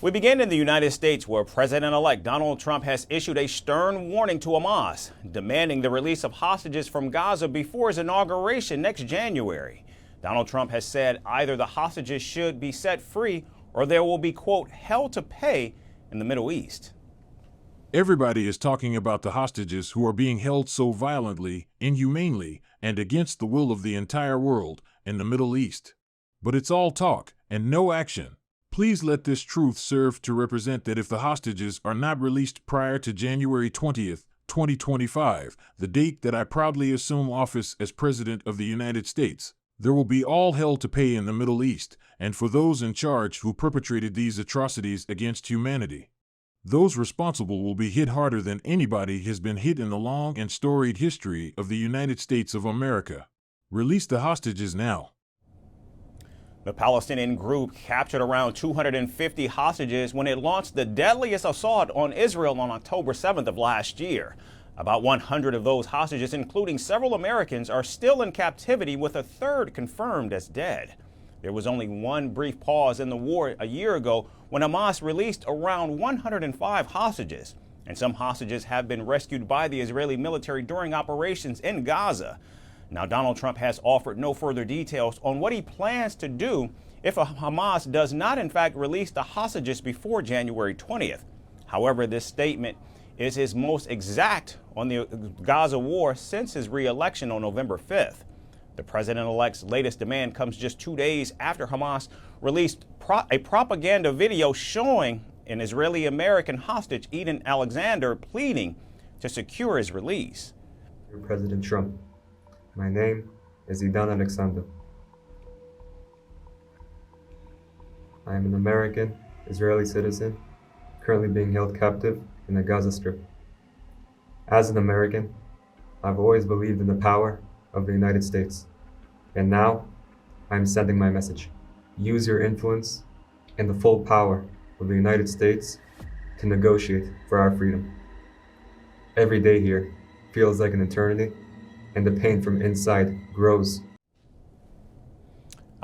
We begin in the United States, where President-elect Donald Trump has issued a stern warning to Hamas, demanding the release of hostages from Gaza before his inauguration next January. Donald Trump has said either the hostages should be set free or there will be, quote, hell to pay in the Middle East. Everybody is talking about the hostages who are being held so violently, inhumanely, and against the will of the entire world in the Middle East. But it's all talk and no action. Please let this truth serve to represent that if the hostages are not released prior to January 20th, 2025, the date that I proudly assume office as President of the United States, there will be all hell to pay in the Middle East and for those in charge who perpetrated these atrocities against humanity. Those responsible will be hit harder than anybody has been hit in the long and storied history of the United States of America. Release the hostages now. The Palestinian group captured around 250 hostages when it launched the deadliest assault on Israel on October 7th of last year. About 100 of those hostages, including several Americans, are still in captivity, with a third confirmed as dead. There was only one brief pause in the war a year ago when Hamas released around 105 hostages, and some hostages have been rescued by the Israeli military during operations in Gaza. Now, Donald Trump has offered no further details on what he plans to do if Hamas does not, in fact, release the hostages before January 20th. However, this statement is his most exact on the Gaza war since his re-election on November 5th. The president-elect's latest demand comes just 2 days after Hamas released a propaganda video showing an Israeli-American hostage, Eden Alexander, pleading to secure his release. President Trump. My name is Eden Alexander. I am an American Israeli citizen currently being held captive in the Gaza Strip. As an American, I've always believed in the power of the United States. And now, I'm sending my message. Use your influence and the full power of the United States to negotiate for our freedom. Every day here feels like an eternity, and the pain from inside grows.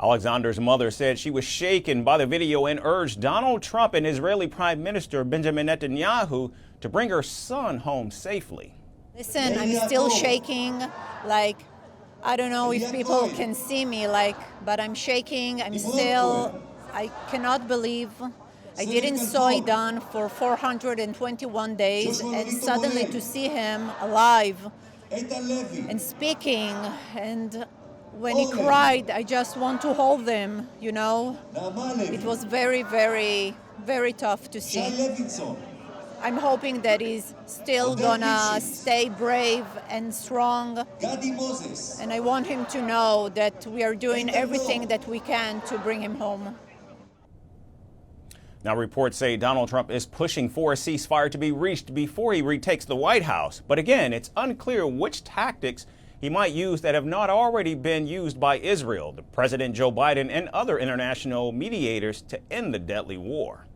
Alexander's mother said she was shaken by the video and urged Donald Trump and Israeli Prime Minister Benjamin Netanyahu to bring her son home safely. Listen, I'm still shaking, I don't know if people can see me, but I'm shaking. I cannot believe I didn't saw Idan for 421 days, and suddenly to see him alive and speaking, and when he cried, I just want to hold him, It was very, very, very tough to see. I'm hoping that he's still gonna stay brave and strong, and I want him to know that we are doing everything that we can to bring him home. Now, reports say Donald Trump is pushing for a ceasefire to be reached before he retakes the White House. But again, it's unclear which tactics he might use that have not already been used by Israel, President Joe Biden, and other international mediators to end the deadly war.